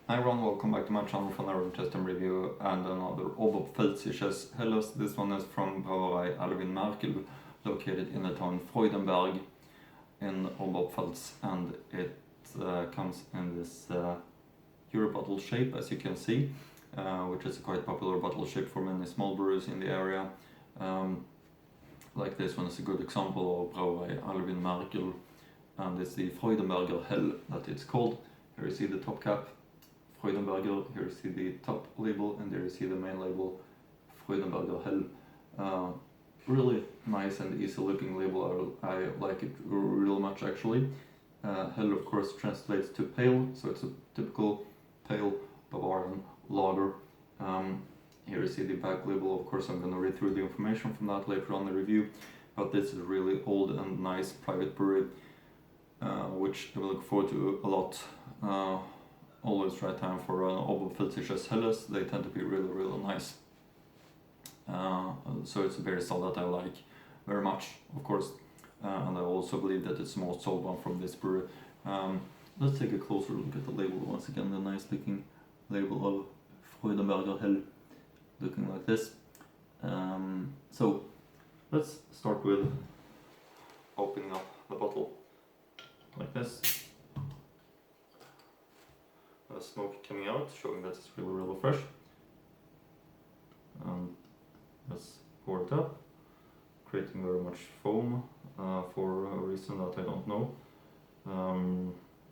Hi everyone, welcome back to my channel for another test and review and another Oberpfälzisches Helles. This one is from Brauerei Alwin Märkl, located in the town Freudenberg in Oberpfalz, and it comes in this Euro bottle shape, as you can see, which is a quite popular bottle shape for many small breweries in the area. Like this one is a good example of Brauerei Alwin Märkl, and it's the Freudenberger Hell that it's called. Here you see the top cap, Freudenberger, here you see the top label, and there you see the main label, Freudenberger Hell. Really nice and easy looking label. I like it real much actually. Hell of course translates to pale, so it's a typical pale Bavarian lager. Here you see the back label. Of course I'm gonna read through the information from that later on in the review, but this is a really old and nice private brewery, which I will look forward to a lot. Always right time for Oberpfälzisches Helles. They tend to be really nice. So it's a beer style that I like very much, of course, and I also believe that it's the most sold one from this brewery. Let's take a closer look at the label once again. The nice looking label of Freudenberger Hell, looking like this. So let's start with opening up the bottle like this. Smoke coming out, showing that it's really fresh. Let's pour it up, creating very much foam for a reason that I don't know,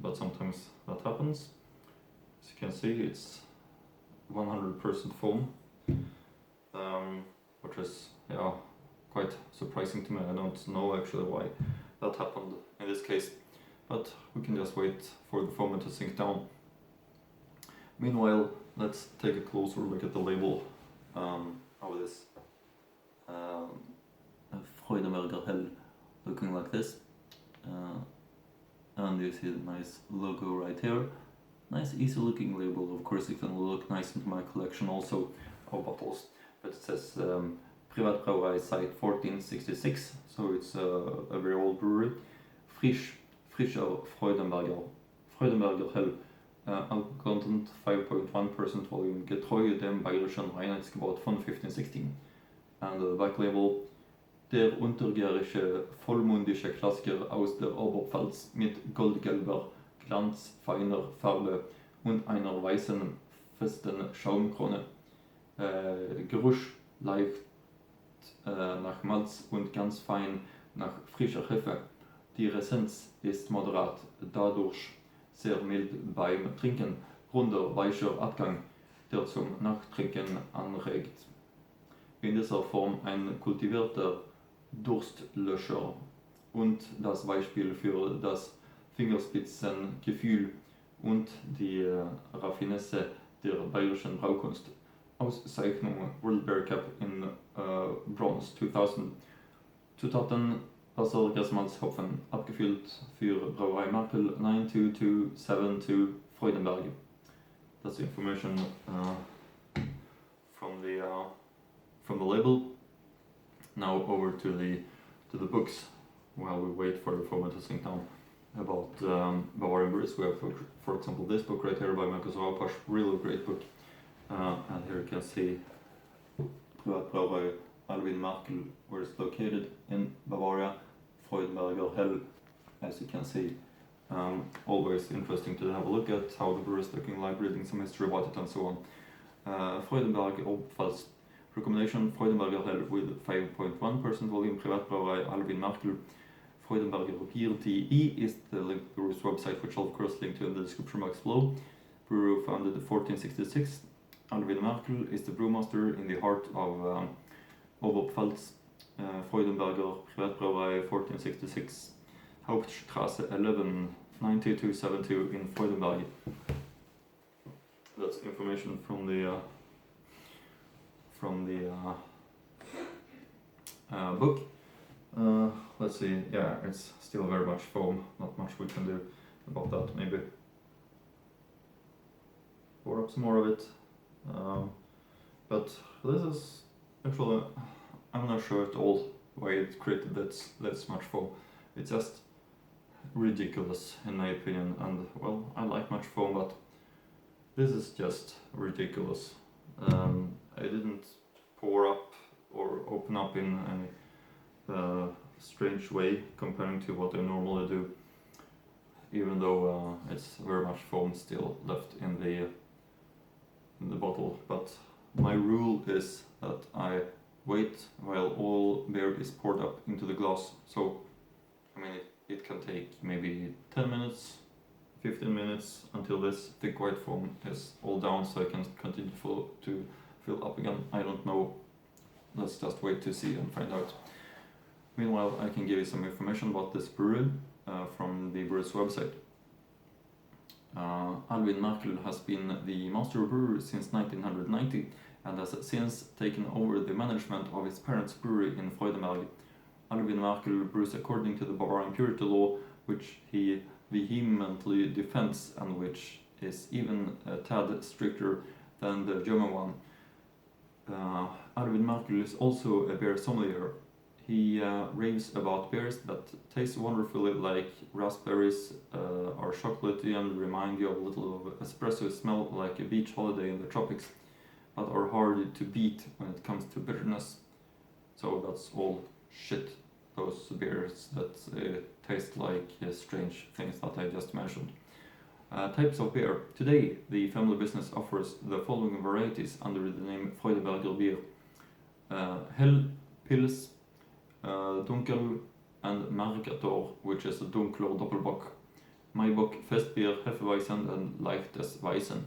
but sometimes that happens. As you can see, it's 100% foam, which is quite surprising to me. I don't know actually why that happened in this case, but we can just wait for the foam to sink down. Meanwhile, let's take a closer look at the label of this Freudenberger Hell, looking like this. And you see the nice logo right here. Nice easy looking label. Of course it can look nice into my collection also of bottles. But it says Brauerei site 1466, so it's a very old brewery. Frischer Freudenberger Hell. Alcohol content 5.1% volume, getreu dem bayerischen Reinheitsgebot von 1516. And the back label, der untergärische vollmundische Klassiker aus der Oberpfalz mit goldgelber, glanzfeiner Farbe und einer weißen, festen Schaumkrone. Geruch leicht nach Malz und ganz fein nach frischer Hefe. Die Ressenz ist moderat, dadurch sehr mild beim Trinken, runder, weicher Abgang, der zum Nachtrinken anregt. In dieser Form ein kultivierter Durstlöscher und das Beispiel für das Fingerspitzengefühl und die Raffinesse der bayerischen Braukunst. Auszeichnung World Beer Cup in Bronze 2000. Zutaten: Wasser, Gerstenmalz, Hopfen, abgefüllt für Brauerei Märkl 92272 Freudenberg. That's the information from the label. Now over to the books, while we wait for the foam to sink down, about Bavarian breweries. We have, for example, this book right here by Märkl, really great book. And here you can see Brauerei Alwin Märkl, where it's located in Bavaria. Freudenberger Hell, as you can see. Always interesting to have a look at how the brewery is looking like, reading some history about it and so on. Freudenberg, Oberpfalz. Recommendation: Freudenberger Hell with 5.1% volume, Privatbrauerei Alwin Märkl. Freudenberger Bier.de is the link to the brewery's website, which I'll of course link to in the description box below. Brewery founded in 1466. Alwin Märkl is the brewmaster in the heart of Oberpfalz. Freudenberger Privatbrauerei 1466, Hauptstraße 11, 92272 in Freudenberg. That's information from the book. Let's see. Yeah, it's still very much foam. Not much we can do about that. Maybe pour up some more of it. But this is actually, I'm not sure at all why it created that much foam. It's just ridiculous in my opinion, and well, I like much foam, but This is just ridiculous. I didn't pour up or open up in any strange way comparing to what I normally do, even though it's very much foam still left in the bottle. But my rule is that I wait while all beer is poured up into the glass. So I mean it can take maybe 10 minutes, 15 minutes until this thick white foam is all down, so I can continue to fill up again. I don't know. Let's just wait to see and find out. Meanwhile, I can give you some information about this brewery from the brewery's website. Alwin Märkl has been the master brewer since 1990 and has since taken over the management of his parents' brewery in Freudenberg. Alwin Märkl brews according to the Bavarian purity law, which he vehemently defends and which is even a tad stricter than the German one. Alwin Märkl is also a beer sommelier. He raves about beers that taste wonderfully like raspberries, are chocolatey and remind you of a little of espresso, smell like a beach holiday in the tropics, but are hard to beat when it comes to bitterness. So that's all shit, those beers that taste like strange things that I just mentioned. Types of beer. Today, the family business offers the following varieties under the name Freudenberger beer. Hell, Pils, Dunkel, and Märkl, which is a Dunkler Doppelbock. Maibock, Festbier, Hefeweizen, and Leichtes Weizen.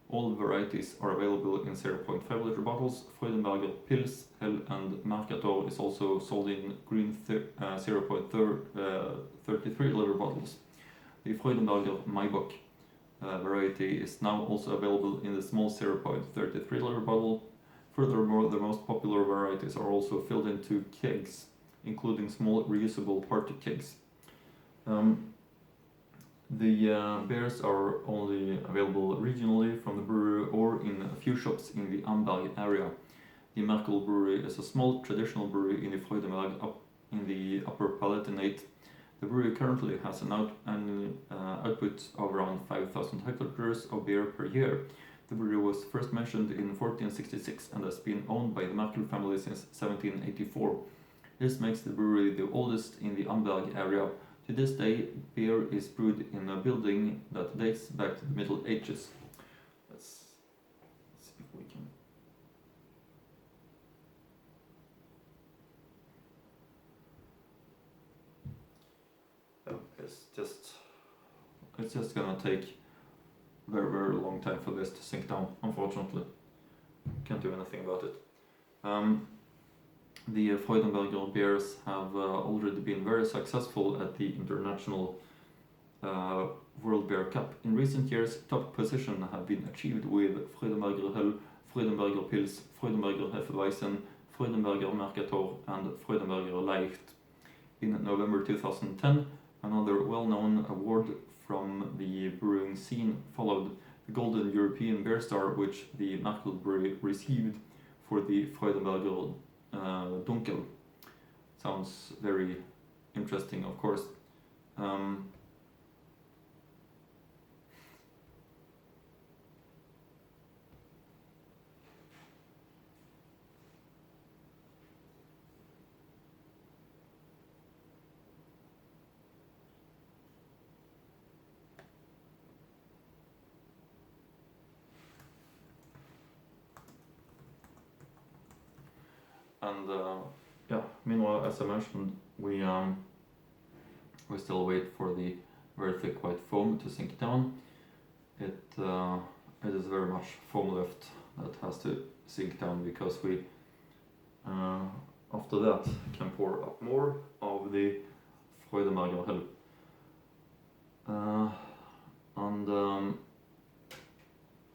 All varieties are available in 0.5 liter bottles. Freudenberger Pils, Hell, and Märkl is also sold in green 0.33 liter bottles. The Freudenberger Maibock variety is now also available in the small 0.33 liter bottle. Furthermore, the most popular varieties are also filled into kegs, including small reusable party kegs. The beers are only available regionally from the brewery or in a few shops in the Amberg area. The Märkl brewery is a small traditional brewery in the Freudenberg in the Upper Palatinate. The brewery currently has an output of around 5,000 hectoliters of beer per year. The brewery was first mentioned in 1466 and has been owned by the Märkl family since 1784. This makes the brewery the oldest in the Amberg area. To this day, beer is brewed in a building that dates back to the Middle Ages. Let's see if we can. Oh, it's just gonna take very, very long time for this to sink down, unfortunately. Can't do anything about it. The Freudenberger beers have already been very successful at the International World Beer Cup. In recent years, top position have been achieved with Freudenberger Hell, Freudenberger Pils, Freudenberger Hefeweizen, Freudenberger Märkl, and Freudenberger Leicht. In November 2010, another well-known award from the brewing scene followed, the Golden European Beer Star, which the Märkl brewery received for the Freudenberger Dunkel. Sounds very interesting, of course. And yeah, meanwhile, as I mentioned, we still wait for the very thick white foam to sink down. It is very much foam left that has to sink down because we after that can pour up more of the Freudenberger Hell.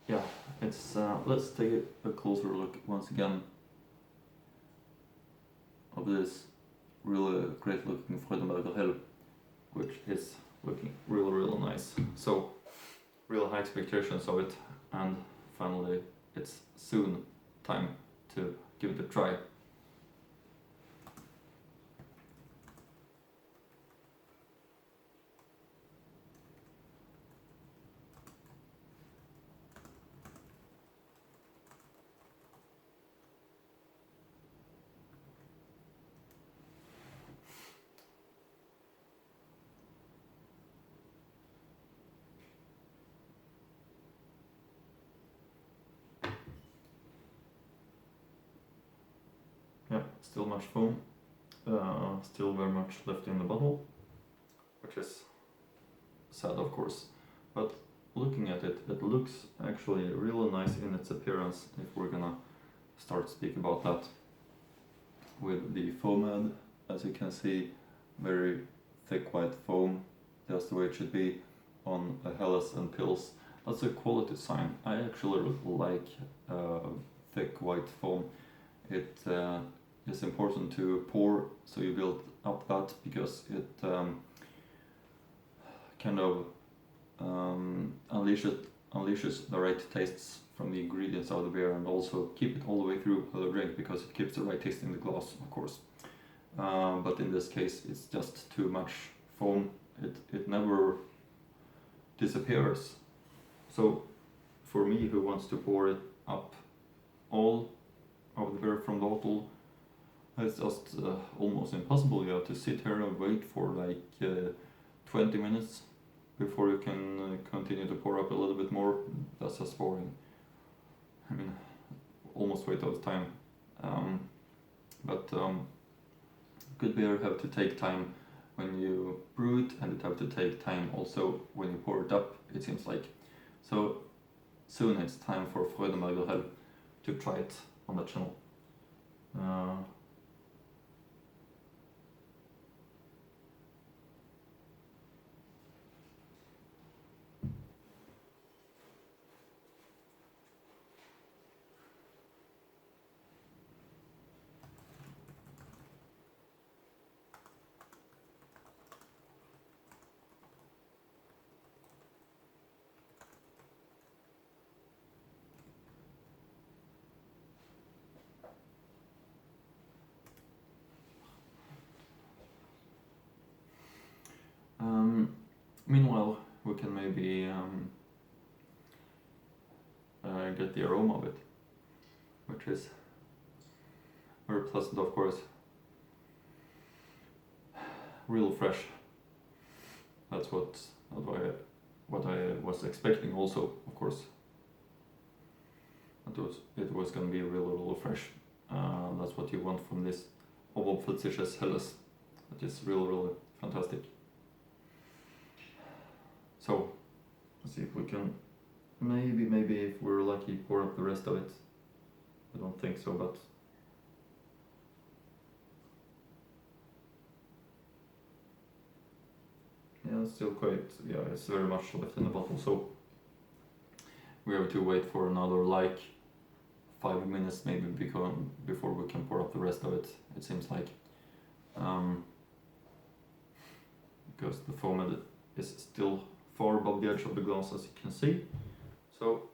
Yeah, it's let's take a closer look once again of this really great looking Freudenberger Hell, which is looking really nice. So real high expectations of it, and finally it's soon time to give it a try. yeah, still much foam, still very much left in the bottle, which is sad of course, but looking at it, it looks actually really nice in its appearance, if we're gonna start speaking about that. With the foam head, as you can see, very thick white foam, just the way it should be on a Helles and Pils. That's a quality sign. I actually like thick white foam. It is important to pour, so you build up that, because it kind of unleashes the right tastes from the ingredients of the beer, and also keep it all the way through the drink, because it keeps the right taste in the glass, of course. But in this case, it's just too much foam. It never disappears. So for me, who wants to pour it up all of the beer from the bottle, it's just almost impossible. You have to sit here and wait for like 20 minutes before you can continue to pour up a little bit more. That's just boring. I mean, almost waste of time. But good beer have to take time when you brew it, and it have to take time also when you pour it up, it seems like. So soon it's time for Freudenberger to try it on the channel. Meanwhile, we can maybe get the aroma of it, which is very pleasant, of course. Real fresh. That's what I was expecting also, of course. It was gonna be really fresh. That's what you want from this Oberpfalzisches Helles. It is really fantastic. So let's see if we can maybe if we're lucky pour up the rest of it. I don't think so, but yeah, it's still quite, yeah, it's very much left in the bottle, so we have to wait for another like 5 minutes maybe before we can pour up the rest of it, it seems like. Because the foam is still far above the edge of the glass, as you can see. So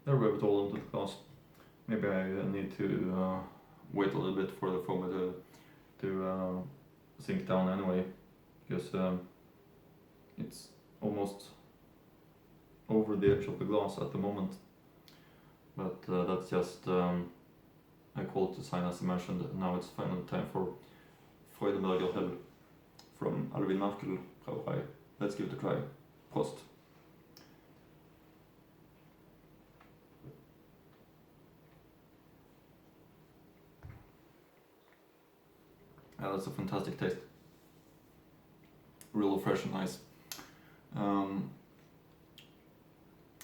there we have it all into the glass. Maybe I need to wait a little bit for the foam to sink down anyway, because it's almost over the edge of the glass at the moment. But that's just a quality sign, as I mentioned. Now it's final time for Freudenberger from Alwin Märkl Brauerei. Let's give it a try. Prost. Yeah, that's a fantastic taste. Really fresh and nice.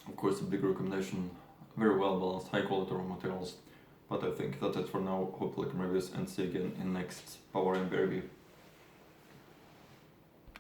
Of course, a big recommendation. Very well balanced, high quality raw materials. But I think that's it for now. Hopefully, I can review this and see you again in next Brauerei beer review.